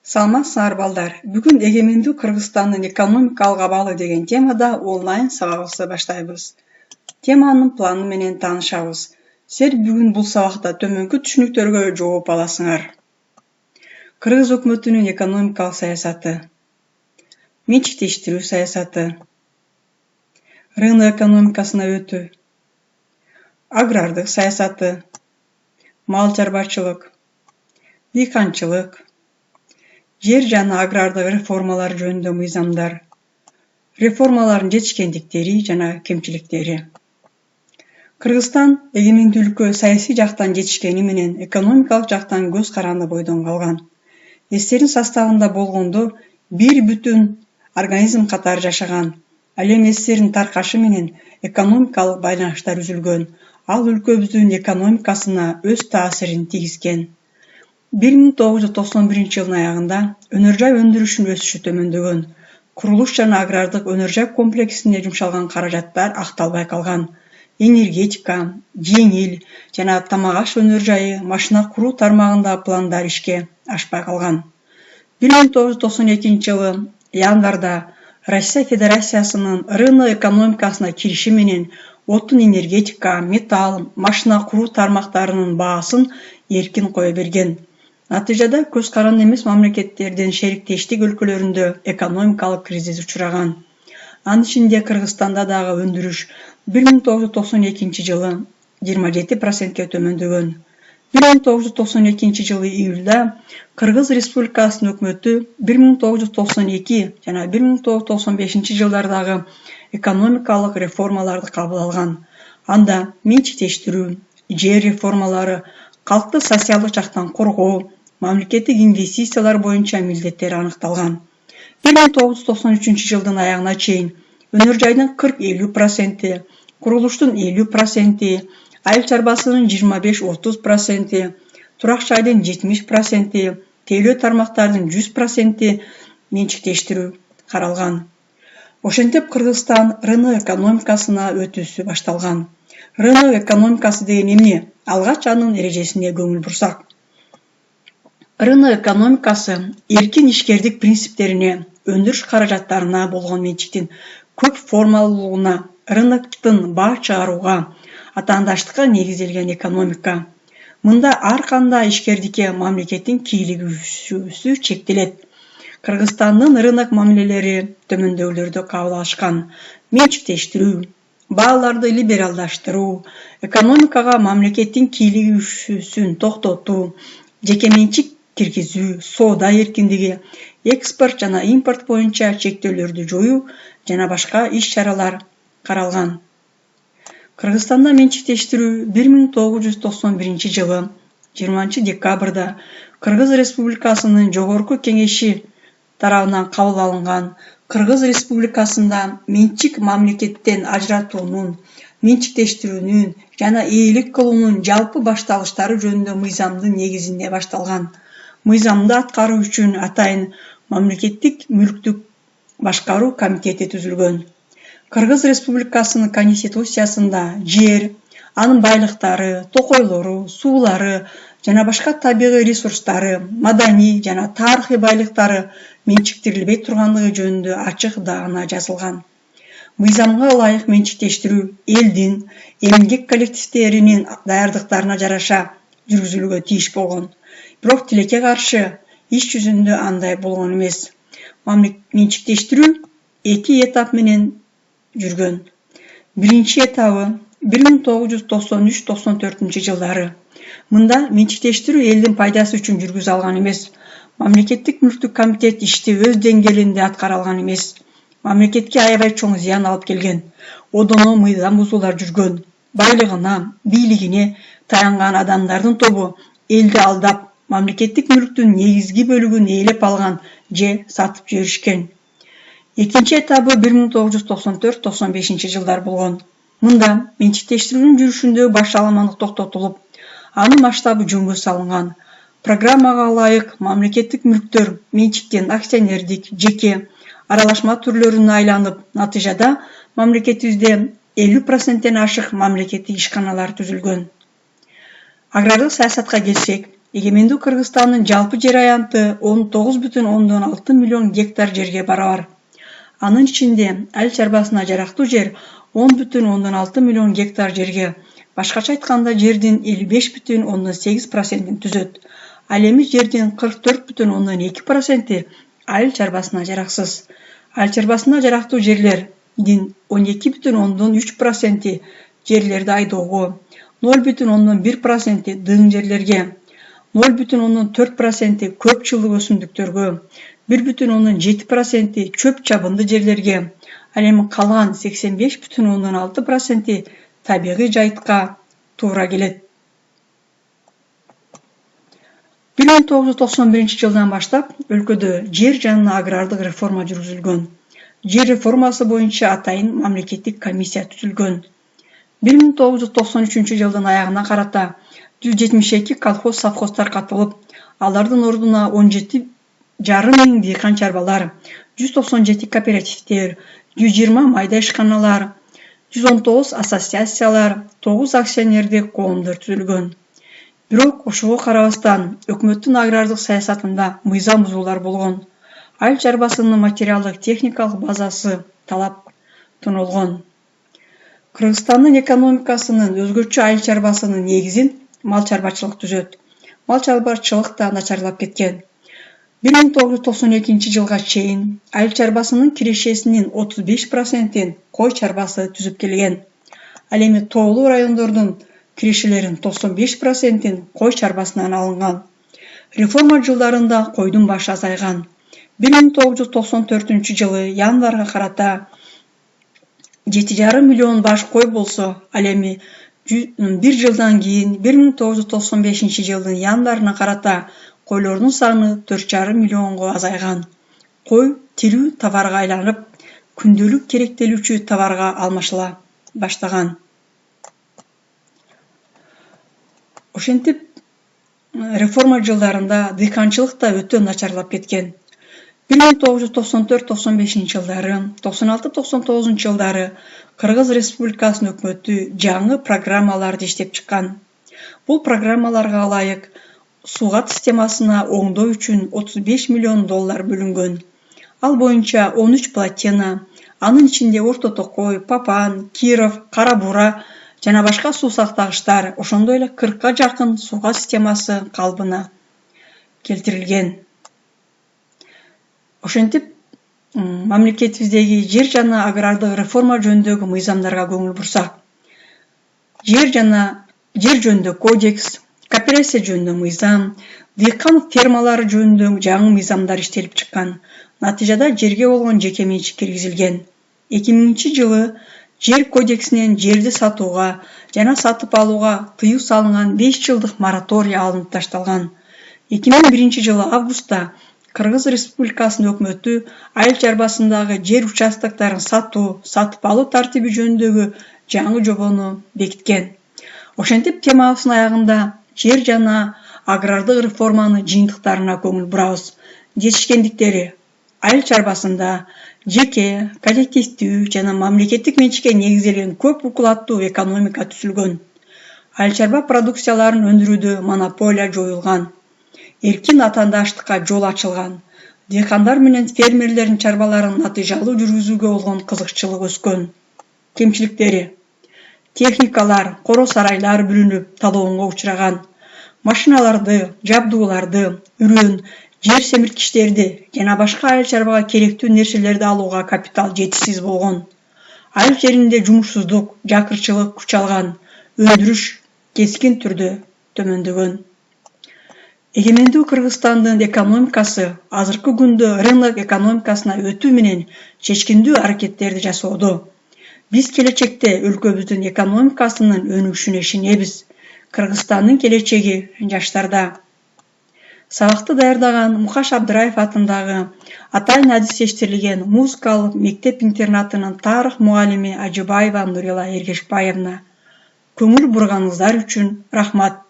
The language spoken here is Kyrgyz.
Саламатсыңар балдар. Бүгүн эгемендүү Кыргызстандын экономикалык абалы деген темада онлайн сабагыбызды баштайбыз. Теманын планы менен таанышабыз. Силер бүгүн бул сабакта төмөнкү түшүнүктөргө жооп аласыңар. Кыргыз өкмөтүнүн экономикалык саясаты, менчиктештирүү саясаты, рынок экономикасына өтүү, агрардык саясаты, мал чарбачылык, дыйканчылык, жер жана агрардык реформалар жөнүндө мыйзамдар, реформалардын жетишкендиктери жана кемчиликтери. Кыргызстан эгемендүүлүккө саясий жактан жетишкени менен экономикалык жактан көз каранды бойдон калган. Эстерин составында болгондо бир бүтүн организм катары жашаган. Ал эми эстерин таркашы менен экономикалык байланыштар үзүлгөн. Ал өлкөбүздүн экономикасына өз таасирин тийгизген. 1991 жылдын аягында өнөр жай өндүрүшүнүн өсүшү төмөндөгөн. Курулуш жана агрардык өнөр жай комплексине жумшалган каражаттар акталбай калган. Энергетика, жеңил жана тамак аш өнөр жайы, машина куруу тармагындагы пландар ишке ашпай калган. 1992 жылы январда Россия Федерациясынын рынок экономикасына кириши менен отун энергетика, металл, машина куруу тармактарынын баасын эркин кое берген. Натыйжада көз каранды эмес мамлекеттердин шериктештик өлкөлөрүндө экономикалык кризис учураган. Анын ичинде Кыргызстанда дагы өндүрүш 1992 жылы 27%ке төмөндөгөн. 1992 жылы июлда Кыргыз Республикасынын өкмөтү 1992 жана 1995 жылдардагы экономикалык реформаларды кабыл алган. Анда менчиктештирүү, жер реформалары, калкты социалдык жактан коргоо, мамлекеттик инвестициялар боюнча милдеттер аныкталган. 1993 жылдын аягына чейин өнөр жайдын 40-50%, курулуштун 50%, айыл чарбасынын 25-30%, турак жайдын 70%, тейлөө тармактардын 100% менчиктештирүү каралган. Ошентип Кыргызстан рынок экономикасына өтүүсү башталган. Рынок экономикасы деген эмне? Алгач анын эрежесине көңүл бурсак. Рынок экономикасы эркин ишкердик принциптерине, өндүрүш каражаттарына болгон менчиктин көп формалуулугуна, рыноктун баа чыгарууга, атаандаштыкка негизделген экономика. Мында ар кандай ишкердикке мамлекеттин кийлигүүсү чектелет. Кыргызстандын рынок мамилелери төмөндөгүлөрдү кабыл алышкан: менчиктештирүү, бааларды либералдаштыруу, экономикага мамлекеттин кийлигүүсүн токтотуу, жеке менчик киргизүү, соода эркиндиги, экспорт жана импорт боюнча чектөөлөрдү жоюу жана башка иш-чаралар каралган. Кыргызстанда менчиктештирүү 1991 жылы 20 декабрда Кыргыз Республикасынын Жогорку Кеңеши тарабынан кабыл алынган Кыргыз Республикасында менчик мамлекеттен ажыратуунун, менчиктештирүүнүн жана ээлик кылуунун жалпы башталыштары жөнүндө мыйзамдын негизинде башталган. Мыйзамды аткаруу үчүн атайын мамлекеттик мүлктүк башкаруу комитети түзүлгөн. Кыргыз Республикасынын конституциясында жер, анын байлыктары, токойлору, суулары жана башка табигый ресурстары, маданий жана тарыхый байлыктары менчиктирилбей тургандыгы жөнүндө ачык даана жазылган. Мыйзамга ылайык менчиктештирүү элдин эмгек коллективдеринин даярдыктарына жараша жүргүзүлүүгө тийиш болгон. Бирок тилекке каршы иш жүзүндө андай болгон эмес. Менчиктештирүү 2 этап менен жүргөн. Биринчи этабы 1993-94 жылдары. Мында менчиктештирүү элдин пайдасы үчүн жүргүзүлө алган эмес. Мамлекеттик мүлктүк комитет ишти өз деңгээлинде аткара алган эмес. Мамлекетке аябай чоң зыян алып келген. Одоно мыйзам бузуулар жүргөн. Байлыгына, бийлигине таянган адамдардын тобу элди алдап, мамлекеттик мүлктүн негизги бөлүгүн ээлеп алган же сатып жиберишкен. Экинчи этабы 1994-95 жылдар болгон. Мында менчиктештирүүнүн жүрүшүндө башаламандык токтотулуп, анын масштабы жөнгө салынган. Программага ылайык мамлекеттик мүлктөр менчиктен акционердик, жеке, аралашма түрлөрүнө айланып, натыйжада мамлекетибизде 50%ден ашык мамлекеттик ишканалар түзүлгөн. Агрардык саясатка келсек, Эгемендүү Кыргызстандын жалпы жер аянты 19,6 миллион гектар жерге барабар. Анын ичинде айыл чарбасына жарактуу жер 10,6 миллион гектар жерге, башкача айтканда жердин 55,8%-ин түзөт. Ал эми жердин 44,2%-и айыл чарбасына жараксыз. Айыл чарбасына жарактуу жерлердин 12,3%-и жерлерди айдоого, 0,1%-и дың жерлерге, 0,4%-и көп жылдык өсүмдүктөргө, 1,7%-и чөп чабынды жерлерге, ал эми калган 85,6%-и табигый жайтка туура келет. 1991-жылдан баштап өлкөдө жер жана агрардык реформа жүргүзүлгөн. Жер реформасы боюнча атайын мамлекеттик комиссия түзүлгөн. 1993-жылдын аягына карата 172 колхоз-совхоздар катылып, алардын ордуна 17,5 миң дыйкан чарбалар, 197 кооперативдер, 120 майда ишканалар, 119 ассоциациялар, 9 акционердик коомдор түзүлгөн. Бирок ошого карабастан өкмөттүн агрардык саясатында мыйзам бузуулар болгон. Айыл чарбасынын материалдык техникалык базасы талап тонолгон. Кыргызстандын экономикасынын өзгөчө айыл чарбасынын негизин мал чарбачылык түзөт. Мал чарбачылык да начарлап кеткен. 1992-жылга чейин айыл чарбасынын кирешесинин 35%-ин кой чарбасы түзүп келген. Ал эми тоолуу райондордун кирешелерин 95%-ин кой чарбасынан алынган. Реформа жылдарында койдун башы азайган. 1994-жылы январга карата 7,5 миллион баш кой болсо, ал эми 1 жылдан кийин 1995-жылдын январына карата койлордун саны 4,5 миллионго азайган. Кой тирүү товарга айланып, күндөлүк керектелүүчү товарга алмашыла баштаган. Ошентип, реформа жылдарында дыйканчылык да өтө начарлап кеткен. 1994-95 жылдары, 96-99 жылдары Кыргыз Республикасынын өкмөтү жаңы программаларды иштеп чыккан. Бул программаларга ылайык суугат системасына оңдоо үчүн $35 миллион бөлүнгөн. Ал боюнча 13 плотина, анын ичинде Орто Токой, Папан, Киров, Кара Бура жана башка суу сактагычтар, ошондой эле 40-ка жакын суугат системасы калыбына келтирилген. Ошентип, мамлекетибиздеги жер жана агрардык реформа жөнүндөгү мыйзамдарга көңүл бурсак, жер жөнүндө кодекс, кооперация жөнүндө мыйзам, дыйкан фермалары жөнүндө жаңы мыйзамдар иштелип чыккан. Натыйжада жерге болгон жеке менчик киргизилген. 2000-жылы жер кодексинен жерди сатууга жана сатып алууга тыюу салынган 5 жылдык мораторий алынып ташталган. 2001-жылы августта Кыргыз Республикасынын өкмөтү айыл чарбасындагы жер участокторун сатып алуу тартиби жөнүндөгү жаңы жобону бекиткен. Ошентип, темабыздын аягында жер жана агрардык реформанын жыйынтыктарына көңүл бурабыз. Жетишкендиктери: айыл чарбасында жеке, коллективдүү жана мамлекеттик менчикке негизделген көп укулаттуу экономика түзүлгөн. Айыл чарба продукцияларын өндүрүүдө монополия жоюлган. Эркин атаандаштыкка жол ачылган. Дыйкандар менен фермерлердин чарбаларын натыйжалуу жүргүзүүгө болгон кызыкчылык өскөн. Кемчиликтери: техникалар, коро сарайлар бүлүнүп, талоонго учураган. Машиналарды, жабдууларды, үрөн, жер семирткичтерди жана башка айыл чарбага керектүү нерселерди алууга капитал жетишсиз болгон. Айыл жеринде жумушсуздук, жакырчылык күч алган, өндүрүш кескин түрдө төмөндөгөн. Эгемендүү Кыргызстандын экономикасы азыркы күндө рынок экономикасына өтүү менен чечкиндүү аракеттерди жасоодо. Биз келечекте өлкөбүздүн экономикасынын өнүгүшүнө ишенебиз. Кыргызстандын келечеги жаштарда. Сабакты даярдаган Мукаш Абдыраев атындагы атайын адистештирилген музыкалык мектеп-интернатынын тарых мугалими Ажыбаева Нурила Эргешбаевна. Көңүл бурганыңыздар үчүн рахмат.